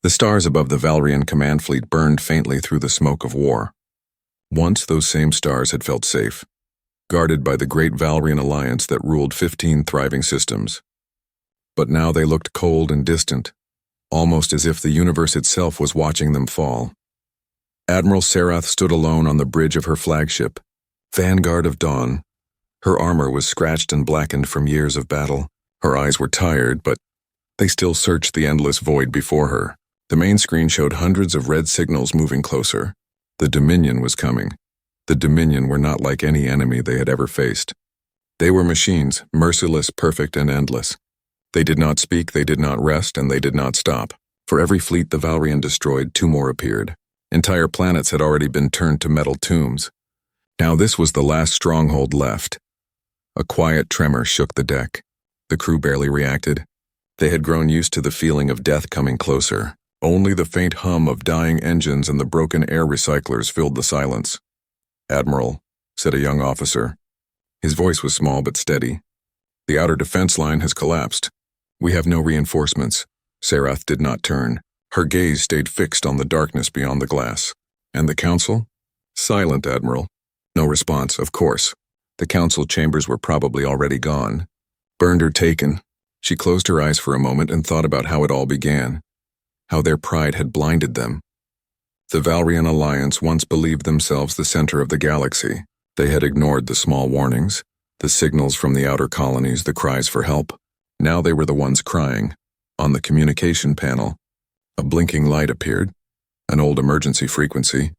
The stars above the Valrian command fleet burned faintly through the smoke of war. Once those same stars had felt safe, guarded by the great Valrian alliance that ruled 15 thriving systems. But now they looked cold and distant, almost as if the universe itself was watching them fall. Admiral Sarath stood alone on the bridge of her flagship, Vanguard of Dawn. Her armor was scratched and blackened from years of battle. Her eyes were tired, but they still searched the endless void before her. The main screen showed hundreds of red signals moving closer. The Dominion was coming. The Dominion were not like any enemy they had ever faced. They were machines, merciless, perfect, and endless. They did not speak, they did not rest, and they did not stop. For every fleet the Valrian destroyed, 2 more appeared. Entire planets had already been turned to metal tombs. Now this was the last stronghold left. A quiet tremor shook the deck. The crew barely reacted. They had grown used to the feeling of death coming closer. Only the faint hum of dying engines and the broken air recyclers filled the silence. "Admiral," said a young officer. His voice was small but steady. "The outer defense line has collapsed. We have no reinforcements." Sarath did not turn. Her gaze stayed fixed on the darkness beyond the glass. "And the council?" "Silent, Admiral." No response, of course. The council chambers were probably already gone. Burned or taken. She closed her eyes for a moment and thought about how it all began. How their pride had blinded them. The Valrian Alliance once believed themselves the center of the galaxy. They had ignored the small warnings, the signals from the outer colonies, the cries for help. Now they were the ones crying. On the communication panel, a blinking light appeared, an old emergency frequency.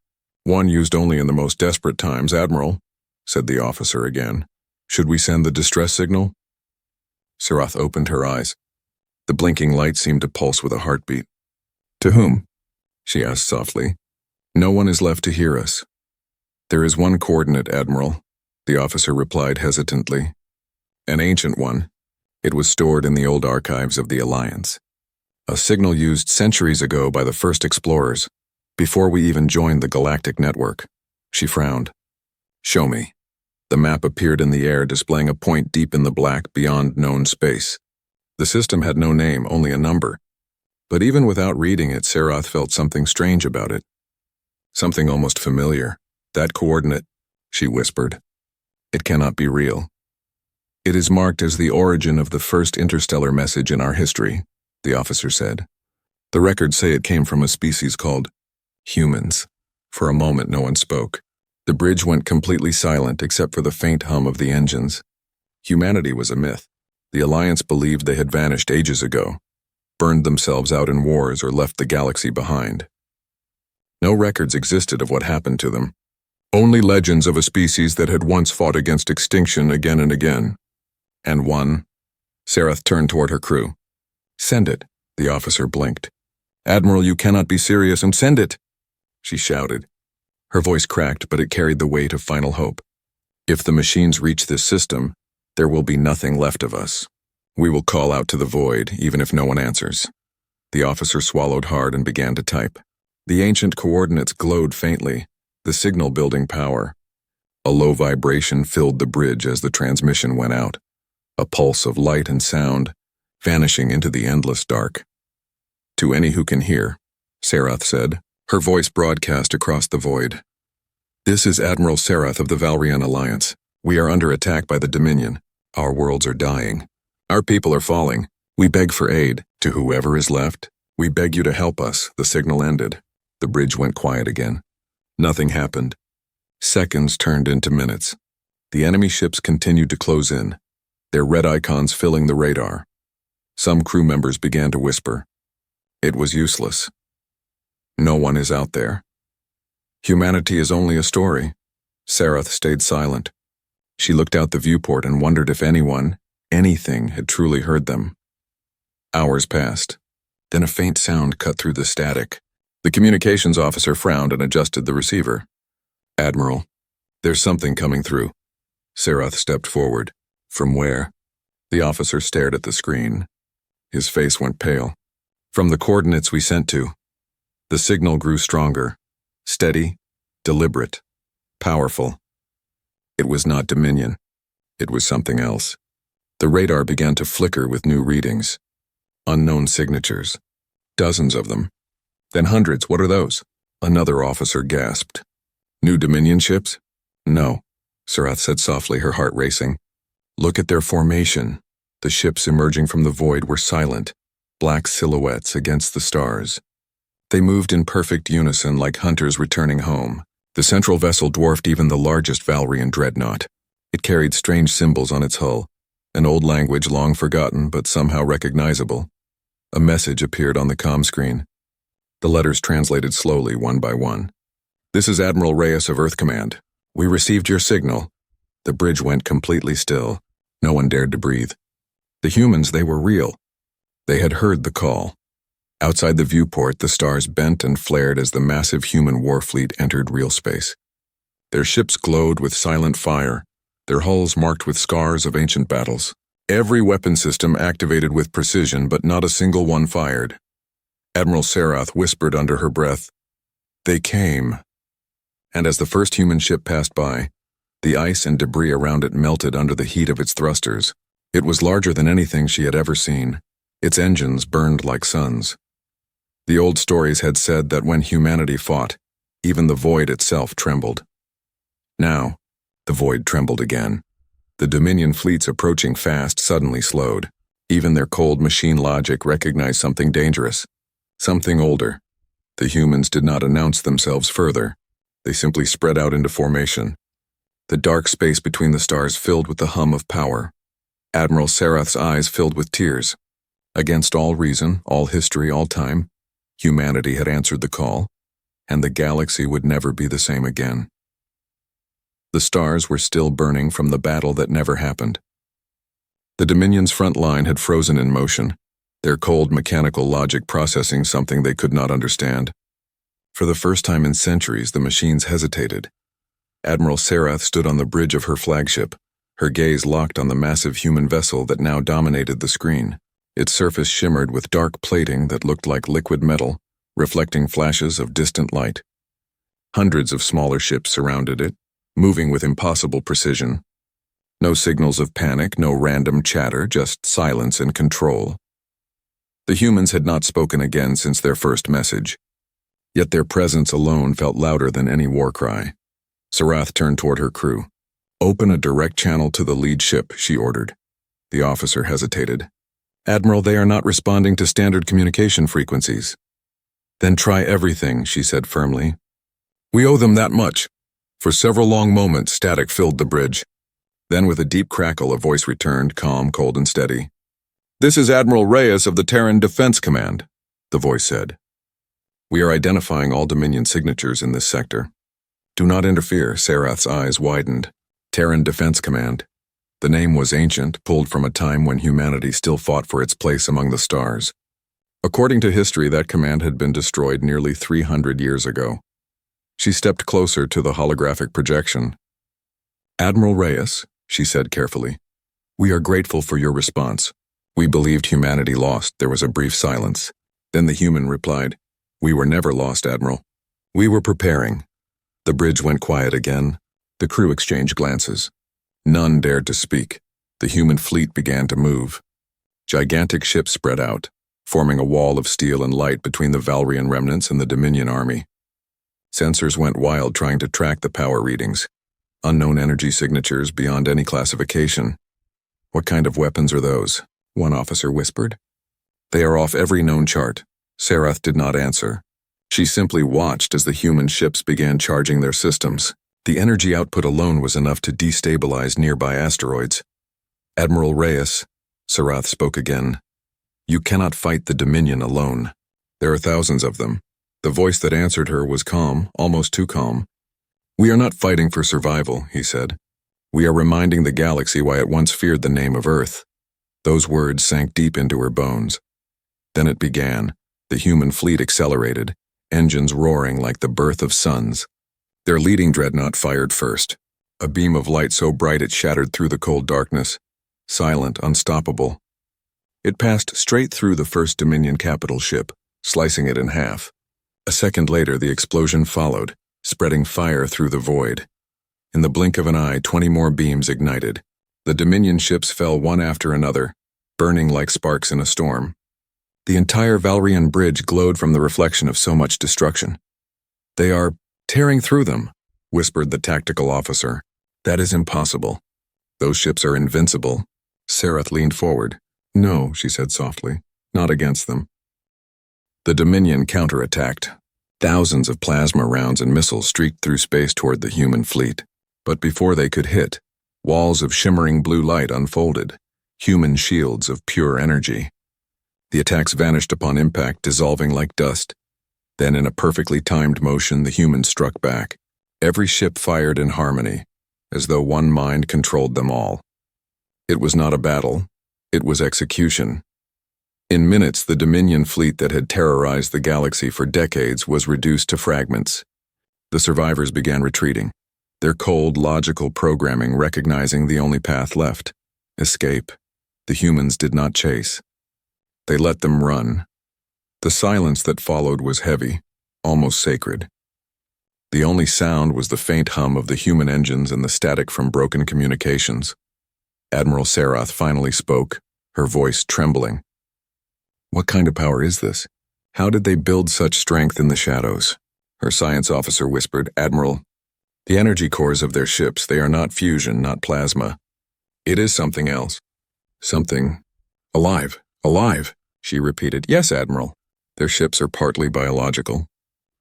"One used only in the most desperate times, Admiral," said the officer again. "Should we send the distress signal?" Sarath opened her eyes. The blinking light seemed to pulse with a heartbeat. "To whom?" she asked softly. "No one is left to hear us." "There is one coordinate, Admiral," the officer replied hesitantly. "An ancient one. It was stored in the old archives of the Alliance. A signal used centuries ago by the first explorers, before we even joined the Galactic network." She frowned. "Show me." The map appeared in the air, displaying a point deep in the black beyond known space. The system had no name, only a number. But even without reading it, Sarath felt something strange about it. Something almost familiar. "That coordinate," she whispered. "It cannot be real. It is marked as the origin of the first interstellar message in our history," the officer said. "The records say it came from a species called humans." For a moment no one spoke. The bridge went completely silent except for the faint hum of the engines. Humanity was a myth. The Alliance believed they had vanished ages ago, burned themselves out in wars or left the galaxy behind. No records existed of what happened to them. Only legends of a species that had once fought against extinction again and again. And one. Sarath turned toward her crew. "Send it," the officer blinked. "Admiral, you cannot be serious, and send it!" she shouted. Her voice cracked, but it carried the weight of final hope. "If the machines reach this system, there will be nothing left of us. We will call out to the void, even if no one answers." The officer swallowed hard and began to type. The ancient coordinates glowed faintly, the signal building power. A low vibration filled the bridge as the transmission went out. A pulse of light and sound, vanishing into the endless dark. "To any who can hear," Sarath said, her voice broadcast across the void. "This is Admiral Sarath of the Valrian Alliance. We are under attack by the Dominion. Our worlds are dying. Our people are falling. We beg for aid. To whoever is left, we beg you to help us." The signal ended. The bridge went quiet again. Nothing happened. Seconds turned into minutes. The enemy ships continued to close in, their red icons filling the radar. Some crew members began to whisper. It was useless. No one is out there. Humanity is only a story. Sarath stayed silent. She looked out the viewport and wondered if anyone, anything, had truly heard them. Hours passed. Then a faint sound cut through the static. The communications officer frowned and adjusted the receiver. "Admiral, there's something coming through." Sarath stepped forward. "From where?" The officer stared at the screen. His face went pale. "From the coordinates we sent to." The signal grew stronger, steady, deliberate, powerful. It was not Dominion. It was something else. The radar began to flicker with new readings. Unknown signatures. Dozens of them. Then hundreds, what are those? Another officer gasped. New Dominion ships? No, Sarath said softly, her heart racing. Look at their formation. The ships emerging from the void were silent, black silhouettes against the stars. They moved in perfect unison like hunters returning home. The central vessel dwarfed even the largest Valrian dreadnought. It carried strange symbols on its hull, an old language long forgotten but somehow recognizable. A message appeared on the comm screen. The letters translated slowly, one by one. This is Admiral Reyes of Earth Command. We received your signal. The bridge went completely still. No one dared to breathe. The humans, they were real. They had heard the call. Outside the viewport, the stars bent and flared as the massive human war fleet entered real space. Their ships glowed with silent fire, their hulls marked with scars of ancient battles. Every weapon system activated with precision, but not a single one fired. Admiral Sarath whispered under her breath, "They came." And as the first human ship passed by, the ice and debris around it melted under the heat of its thrusters. It was larger than anything she had ever seen. Its engines burned like suns. The old stories had said that when humanity fought, even the void itself trembled. Now, the void trembled again. The Dominion fleets approaching fast suddenly slowed. Even their cold machine logic recognized something dangerous, something older. The humans did not announce themselves further. They simply spread out into formation. The dark space between the stars filled with the hum of power. Admiral Sarath's eyes filled with tears. Against all reason, all history, all time, humanity had answered the call, and the galaxy would never be the same again. The stars were still burning from the battle that never happened. The Dominion's front line had frozen in motion, their cold mechanical logic processing something they could not understand. For the first time in centuries, the machines hesitated. Admiral Sarath stood on the bridge of her flagship, her gaze locked on the massive human vessel that now dominated the screen. Its surface shimmered with dark plating that looked like liquid metal, reflecting flashes of distant light. Hundreds of smaller ships surrounded it, moving with impossible precision. No signals of panic, no random chatter, just silence and control. The humans had not spoken again since their first message, yet their presence alone felt louder than any war cry. Sarath turned toward her crew. "Open a direct channel to the lead ship," she ordered. The officer hesitated. "Admiral, they are not responding to standard communication frequencies." "Then try everything," she said firmly. "We owe them that much." For several long moments, static filled the bridge. Then with a deep crackle, a voice returned, calm, cold, and steady. "This is Admiral Reyes of the Terran Defense Command," the voice said. "We are identifying all Dominion signatures in this sector. Do not interfere." Sarath's eyes widened. Terran Defense Command. The name was ancient, pulled from a time when humanity still fought for its place among the stars. According to history, that command had been destroyed nearly 300 years ago. She stepped closer to the holographic projection. "Admiral Reyes," she said carefully, "we are grateful for your response. We believed humanity lost." There was a brief silence. Then the human replied, "We were never lost, Admiral. We were preparing." The bridge went quiet again. The crew exchanged glances. None dared to speak. The human fleet began to move. Gigantic ships spread out, forming a wall of steel and light between the Valrian remnants and the Dominion army. Sensors went wild trying to track the power readings. Unknown energy signatures beyond any classification. "What kind of weapons are those?" one officer whispered. "They are off every known chart." Sarath did not answer. She simply watched as the human ships began charging their systems. The energy output alone was enough to destabilize nearby asteroids. "Admiral Reyes," Sarath spoke again, "you cannot fight the Dominion alone. There are thousands of them." The voice that answered her was calm, almost too calm. "We are not fighting for survival," he said. "We are reminding the galaxy why it once feared the name of Earth." Those words sank deep into her bones. Then it began. The human fleet accelerated, engines roaring like the birth of suns. Their leading dreadnought fired first, a beam of light so bright it shattered through the cold darkness, silent, unstoppable. It passed straight through the first Dominion capital ship, slicing it in half. A second later, the explosion followed, spreading fire through the void. In the blink of an eye, 20 more beams ignited. The Dominion ships fell one after another, burning like sparks in a storm. The entire Valrian bridge glowed from the reflection of so much destruction. "They are tearing through them," whispered the tactical officer. "That is impossible. Those ships are invincible." Sarath leaned forward. "No," she said softly, "not against them." The Dominion counterattacked. Thousands of plasma rounds and missiles streaked through space toward the human fleet. But before they could hit, walls of shimmering blue light unfolded, human shields of pure energy. The attacks vanished upon impact, dissolving like dust. Then, in a perfectly timed motion, the humans struck back. Every ship fired in harmony, as though one mind controlled them all. It was not a battle. It was execution. In minutes, the Dominion fleet that had terrorized the galaxy for decades was reduced to fragments. The survivors began retreating, their cold, logical programming recognizing the only path left: escape. The humans did not chase. They let them run. The silence that followed was heavy, almost sacred. The only sound was the faint hum of the human engines and the static from broken communications. Admiral Sarath finally spoke, her voice trembling. "What kind of power is this? How did they build such strength in the shadows?" Her science officer whispered, "Admiral, the energy cores of their ships, they are not fusion, not plasma. It is something else. Something alive, alive," she repeated. "Yes, Admiral. Their ships are partly biological.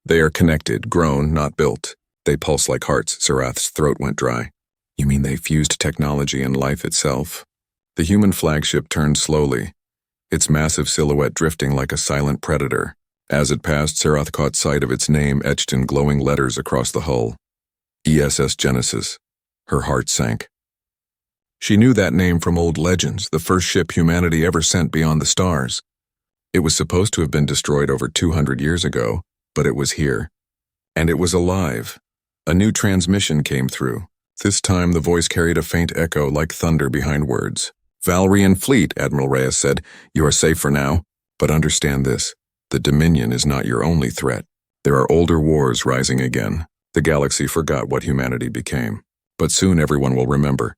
They are connected, grown, not built. They pulse like hearts." Sarath's throat went dry. "You mean they fused technology and life itself?" The human flagship turned slowly, its massive silhouette drifting like a silent predator. As it passed, Sarath caught sight of its name etched in glowing letters across the hull. ESS Genesis. Her heart sank. She knew that name from old legends, the first ship humanity ever sent beyond the stars. It was supposed to have been destroyed over 200 years ago, but it was here. And it was alive. A new transmission came through. This time the voice carried a faint echo like thunder behind words. "Valrian fleet," Admiral Reyes said. "You are safe for now, but understand this. The Dominion is not your only threat. There are older wars rising again. The galaxy forgot what humanity became. But soon everyone will remember."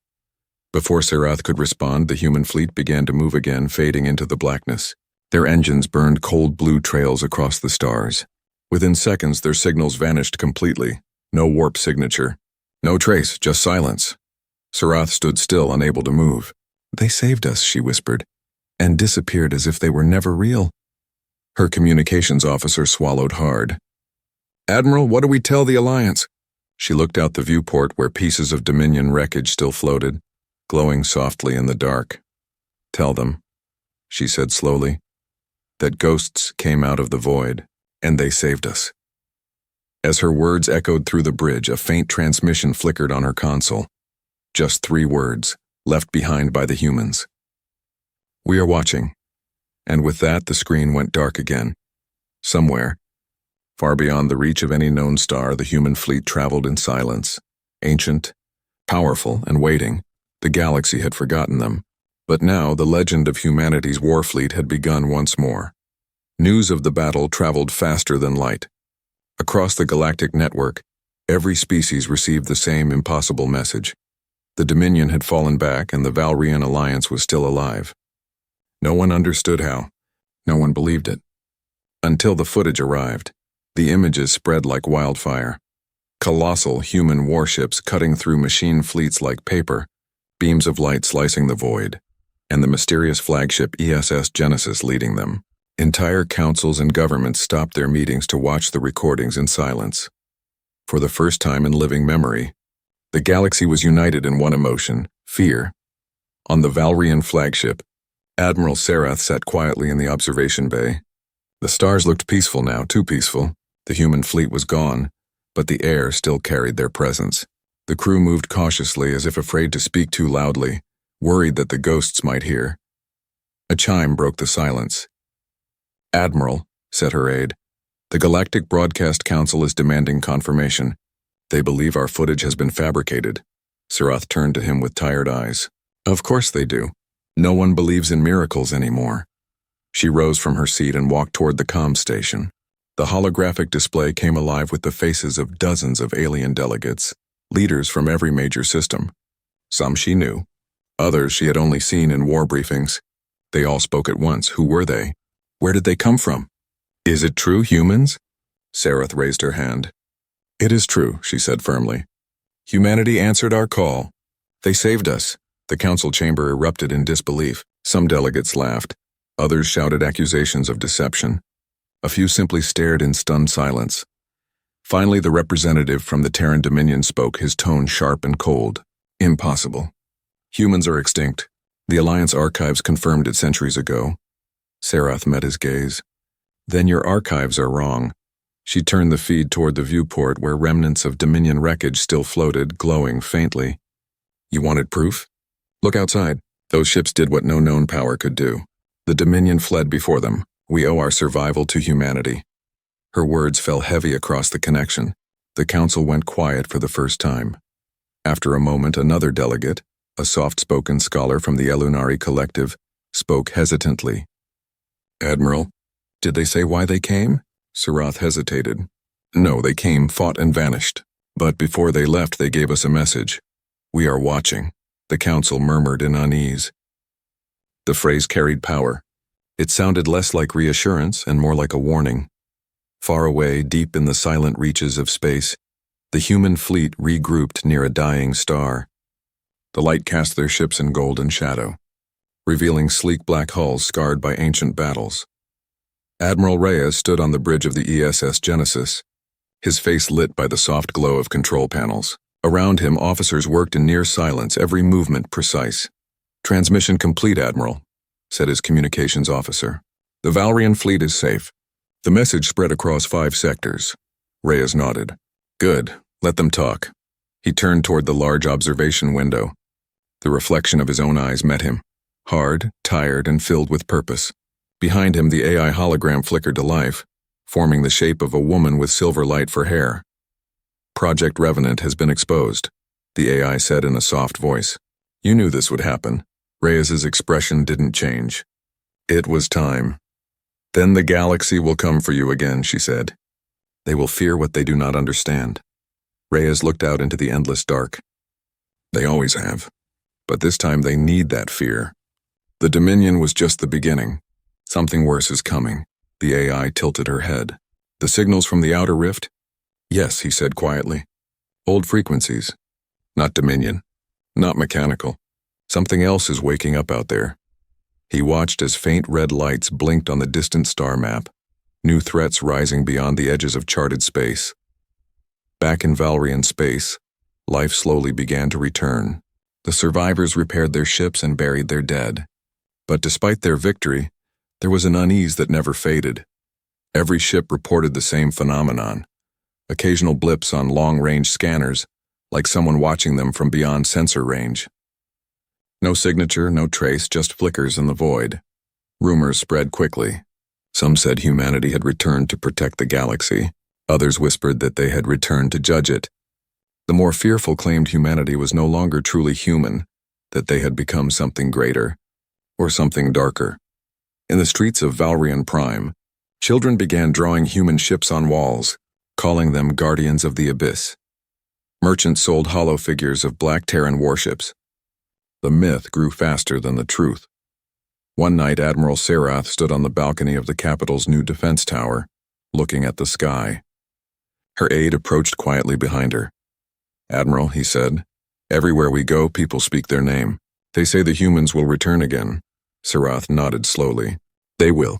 Before Sarath could respond, the human fleet began to move again, fading into the blackness. Their engines burned cold blue trails across the stars. Within seconds, their signals vanished completely. No warp signature. No trace, just silence. Sarath stood still, unable to move. "They saved us," she whispered, "and disappeared as if they were never real." Her communications officer swallowed hard. "Admiral, what do we tell the Alliance?" She looked out the viewport where pieces of Dominion wreckage still floated, glowing softly in the dark. "Tell them," she said slowly, "that ghosts came out of the void, and they saved us." As her words echoed through the bridge, a faint transmission flickered on her console. Just 3 words, left behind by the humans. "We are watching." And with that, the screen went dark again. Somewhere, far beyond the reach of any known star, the human fleet traveled in silence. Ancient, powerful, and waiting. The galaxy had forgotten them. But now the legend of humanity's war fleet had begun once more. News of the battle traveled faster than light. Across the galactic network, every species received the same impossible message. The Dominion had fallen back and the Valrian Alliance was still alive. No one understood how. No one believed it. Until the footage arrived. The images spread like wildfire. Colossal human warships cutting through machine fleets like paper, beams of light slicing the void, and the mysterious flagship ESS Genesis leading them. Entire councils and governments stopped their meetings to watch the recordings in silence. For the first time in living memory, the galaxy was united in one emotion: fear. On the Valrian flagship, Admiral Sarath sat quietly in the observation bay. The stars looked peaceful now, too peaceful. The human fleet was gone, but the air still carried their presence. The crew moved cautiously, as if afraid to speak too loudly, worried that the ghosts might hear. A chime broke the silence. "Admiral," said her aide, "the Galactic Broadcast Council is demanding confirmation. They believe our footage has been fabricated." Sarath turned to him with tired eyes. "Of course they do. No one believes in miracles anymore." She rose from her seat and walked toward the comm station. The holographic display came alive with the faces of dozens of alien delegates, leaders from every major system. Some she knew, others she had only seen in war briefings. They all spoke at once. Who were they? Where did they come from? Is it true, humans? Sarath raised her hand. It is true, she said firmly. Humanity answered our call. They saved us. The council chamber erupted in disbelief. Some delegates laughed. Others shouted accusations of deception. A few simply stared in stunned silence. Finally, the representative from the Terran Dominion spoke, his tone sharp and cold. Impossible. Humans are extinct. The Alliance archives confirmed it centuries ago. Sarath met his gaze. Then your archives are wrong. She turned the feed toward the viewport where remnants of Dominion wreckage still floated, glowing faintly. You wanted proof? Look outside. Those ships did what no known power could do. The Dominion fled before them. We owe our survival to humanity. Her words fell heavy across the connection. The council went quiet for the first time. After a moment, another delegate, a soft-spoken scholar from the Elunari Collective, spoke hesitantly. Admiral, did they say why they came? Sarath hesitated. No, they came, fought, and vanished. But before they left, they gave us a message. We are watching, the council murmured in unease. The phrase carried power. It sounded less like reassurance and more like a warning. Far away, deep in the silent reaches of space, the human fleet regrouped near a dying star. The light cast their ships in golden shadow, revealing sleek black hulls scarred by ancient battles. Admiral Reyes stood on the bridge of the ESS Genesis, his face lit by the soft glow of control panels. Around him, officers worked in near silence, every movement precise. Transmission complete, Admiral, said his communications officer. The Valrian fleet is safe. The message spread across 5 sectors. Reyes nodded. Good, let them talk. He turned toward the large observation window. The reflection of his own eyes met him, hard, tired, and filled with purpose. Behind him, the AI hologram flickered to life, forming the shape of a woman with silver light for hair. Project Revenant has been exposed, the AI said in a soft voice. You knew this would happen. Reyes's expression didn't change. It was time. Then the galaxy will come for you again, she said. They will fear what they do not understand. Reyes looked out into the endless dark. They always have. But this time they need that fear. The Dominion was just the beginning. Something worse is coming. The AI tilted her head. The signals from the outer rift? Yes, he said quietly. Old frequencies. Not Dominion. Not mechanical. Something else is waking up out there. He watched as faint red lights blinked on the distant star map, new threats rising beyond the edges of charted space. Back in Valrian space, life slowly began to return. The survivors repaired their ships and buried their dead. But despite their victory, there was an unease that never faded. Every ship reported the same phenomenon. Occasional blips on long-range scanners, like someone watching them from beyond sensor range. No signature, no trace, just flickers in the void. Rumors spread quickly. Some said humanity had returned to protect the galaxy. Others whispered that they had returned to judge it. The more fearful claimed humanity was no longer truly human, that they had become something greater, or something darker. In the streets of Valrian Prime, children began drawing human ships on walls, calling them guardians of the abyss. Merchants sold hollow figures of black Terran warships. The myth grew faster than the truth. One night, Admiral Sarath stood on the balcony of the capital's new defense tower, looking at the sky. Her aide approached quietly behind her. Admiral, he said, everywhere we go, people speak their name. They say the humans will return again. Sarath nodded slowly. They will.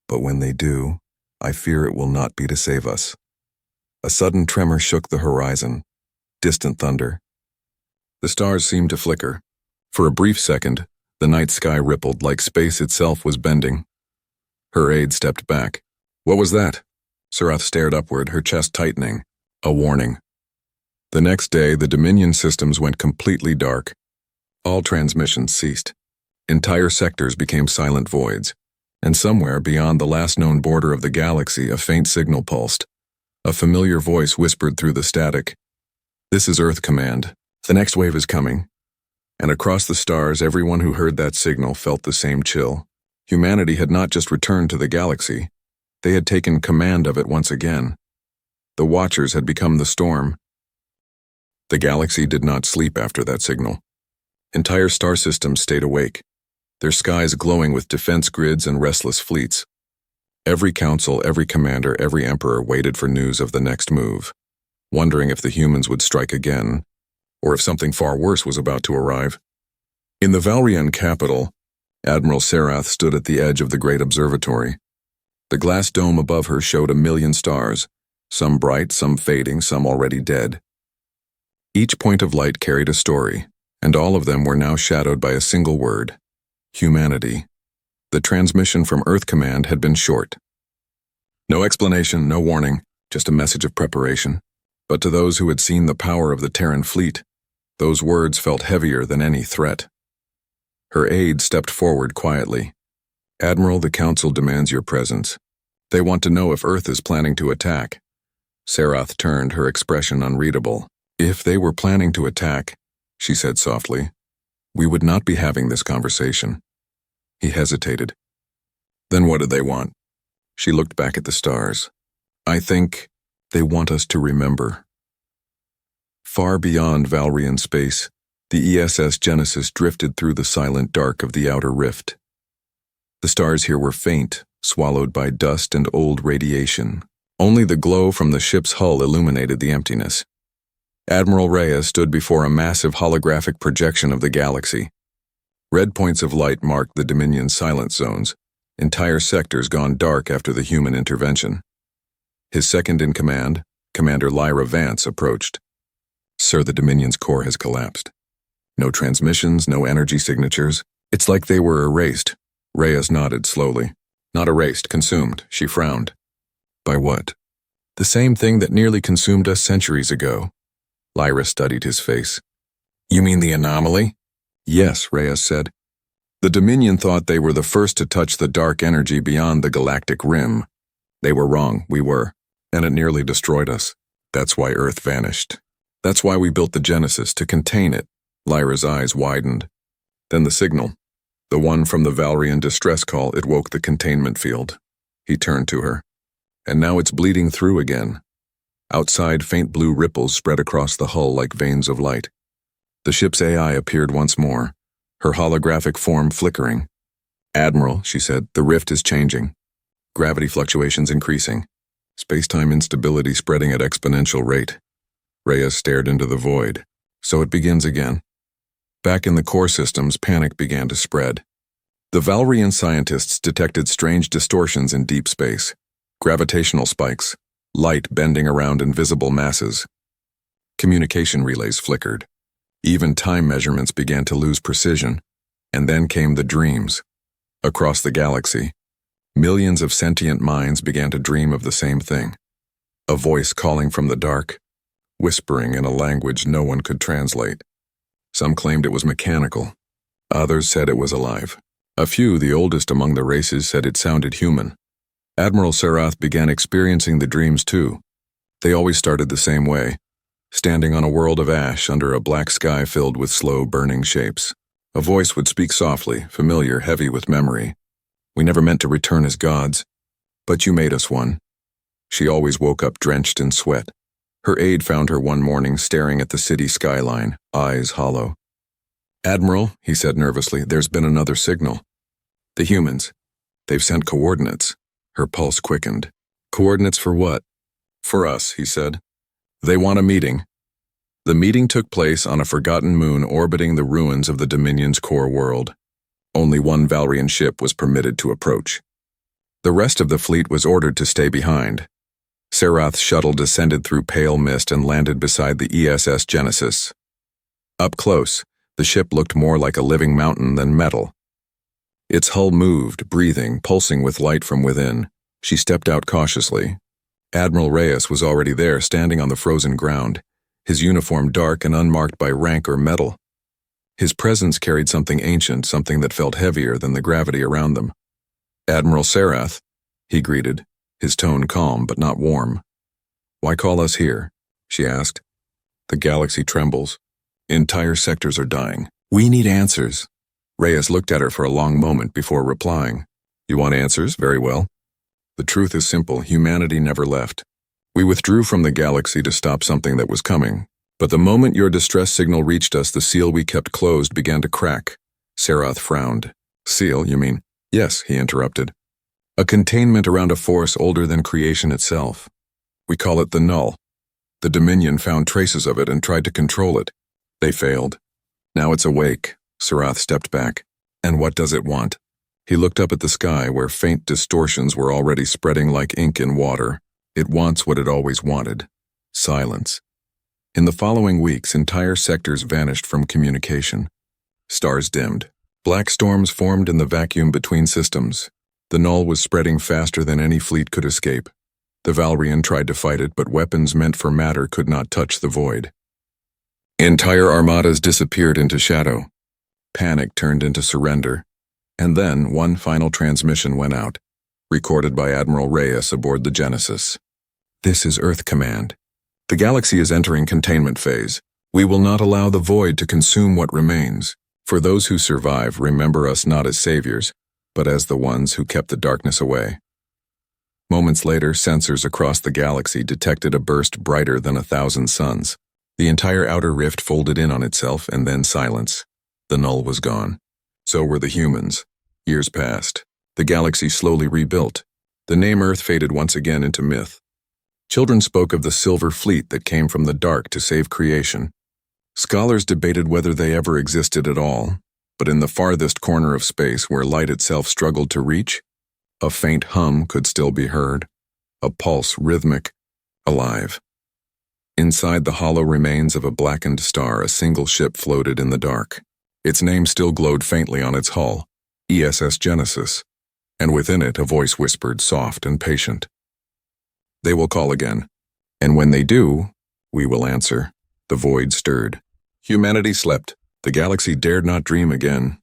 But when they do, I fear it will not be to save us. A sudden tremor shook the horizon. Distant thunder. The stars seemed to flicker. For a brief second, the night sky rippled like space itself was bending. Her aide stepped back. What was that? Sarath stared upward, her chest tightening. A warning. The next day, the Dominion systems went completely dark. All transmissions ceased. Entire sectors became silent voids. And somewhere beyond the last known border of the galaxy, a faint signal pulsed. A familiar voice whispered through the static. This is Earth Command. The next wave is coming. And across the stars, everyone who heard that signal felt the same chill. Humanity had not just returned to the galaxy. They had taken command of it once again. The Watchers had become the storm. The galaxy did not sleep after that signal. Entire star systems stayed awake, their skies glowing with defense grids and restless fleets. Every council, every commander, every emperor waited for news of the next move, wondering if the humans would strike again, or if something far worse was about to arrive. In the Valrian capital, Admiral Sarath stood at the edge of the great observatory. The glass dome above her showed 1,000,000 stars, some bright, some fading, some already dead. Each point of light carried a story, and all of them were now shadowed by a single word: humanity. The transmission from Earth Command had been short. No explanation, no warning, just a message of preparation. But to those who had seen the power of the Terran fleet, those words felt heavier than any threat. Her aide stepped forward quietly. "Admiral, the Council demands your presence. They want to know if Earth is planning to attack." Sarath turned, her expression unreadable. "If they were planning to attack," she said softly, "we would not be having this conversation." He hesitated. "Then what do they want?" She looked back at the stars. "I think they want us to remember." Far beyond Valrian space, the ESS Genesis drifted through the silent dark of the outer rift. The stars here were faint, swallowed by dust and old radiation. Only the glow from the ship's hull illuminated the emptiness. Admiral Reyes stood before a massive holographic projection of the galaxy. Red points of light marked the Dominion's silent zones, entire sectors gone dark after the human intervention. His second-in-command, Commander Lyra Vance, approached. "Sir, the Dominion's core has collapsed. No transmissions, no energy signatures. It's like they were erased." Reyes nodded slowly. "Not erased, consumed," she frowned. "By what?" "The same thing that nearly consumed us centuries ago." Lyra studied his face. "You mean the anomaly?" "Yes," Reyes said. "The Dominion thought they were the first to touch the dark energy beyond the galactic rim. They were wrong, we were, and it nearly destroyed us. That's why Earth vanished. That's why we built the Genesis, to contain it." Lyra's eyes widened. Then the signal, the one from the Valrian distress call, it woke the containment field. He turned to her. "And now it's bleeding through again." Outside, faint blue ripples spread across the hull like veins of light. The ship's AI appeared once more, her holographic form flickering. "Admiral," she said, "the rift is changing. Gravity fluctuations increasing. Space-time instability spreading at exponential rate." Reyes stared into the void. "So it begins again." Back in the core systems, panic began to spread. The Valrian scientists detected strange distortions in deep space, gravitational spikes, light bending around invisible masses. Communication relays flickered. Even time measurements began to lose precision. And then came the dreams. Across the galaxy, millions of sentient minds began to dream of the same thing. A voice calling from the dark, whispering in a language no one could translate. Some claimed it was mechanical. Others said it was alive. A few, the oldest among the races, said it sounded human. Admiral Sarath began experiencing the dreams too. They always started the same way, standing on a world of ash under a black sky filled with slow burning shapes. A voice would speak softly, familiar, heavy with memory. "We never meant to return as gods, but you made us one." She always woke up drenched in sweat. Her aide found her one morning staring at the city skyline, eyes hollow. "Admiral," he said nervously, "there's been another signal. The humans. They've sent coordinates." Her pulse quickened. "Coordinates for what?" "For us," he said. "They want a meeting." The meeting took place on a forgotten moon orbiting the ruins of the Dominion's core world. Only one Valrian ship was permitted to approach. The rest of the fleet was ordered to stay behind. Sarath's shuttle descended through pale mist and landed beside the ESS Genesis. Up close, the ship looked more like a living mountain than metal. Its hull moved, breathing, pulsing with light from within. She stepped out cautiously. Admiral Reyes was already there, standing on the frozen ground, his uniform dark and unmarked by rank or metal. His presence carried something ancient, something that felt heavier than the gravity around them. "Admiral Sarath," he greeted, his tone calm but not warm. "Why call us here?" she asked. "The galaxy trembles. Entire sectors are dying. We need answers." Reyes looked at her for a long moment before replying. "You want answers? Very well. The truth is simple. Humanity never left. We withdrew from the galaxy to stop something that was coming. But the moment your distress signal reached us, the seal we kept closed began to crack." Sarath frowned. "Seal, you mean?" "Yes," he interrupted. A containment around a force older than creation itself. We call it the Null. The Dominion found traces of it and tried to control it. They failed. Now it's awake. Sarath stepped back. And what does it want? He looked up at the sky where faint distortions were already spreading like ink in water. It wants what it always wanted. Silence. In the following weeks, entire sectors vanished from communication. Stars dimmed. Black storms formed in the vacuum between systems. The Null was spreading faster than any fleet could escape. The Valrian tried to fight it, but weapons meant for matter could not touch the void. Entire armadas disappeared into shadow. Panic turned into surrender. And then one final transmission went out, recorded by Admiral Reyes aboard the Genesis. This is Earth Command. The galaxy is entering containment phase. We will not allow the void to consume what remains. For those who survive, remember us not as saviors, but as the ones who kept the darkness away. Moments later, sensors across the galaxy detected a burst brighter than 1,000 suns. The entire outer rift folded in on itself, and then silence. The Null was gone. So were the humans. Years passed. The galaxy slowly rebuilt. The name Earth faded once again into myth. Children spoke of the Silver Fleet that came from the dark to save creation. Scholars debated whether they ever existed at all, but in the farthest corner of space where light itself struggled to reach, a faint hum could still be heard, a pulse rhythmic, alive. Inside the hollow remains of a blackened star, a single ship floated in the dark. Its name still glowed faintly on its hull, ESS Genesis, and within it a voice whispered, soft and patient. They will call again, and when they do, we will answer. The void stirred. Humanity slept. The galaxy dared not dream again.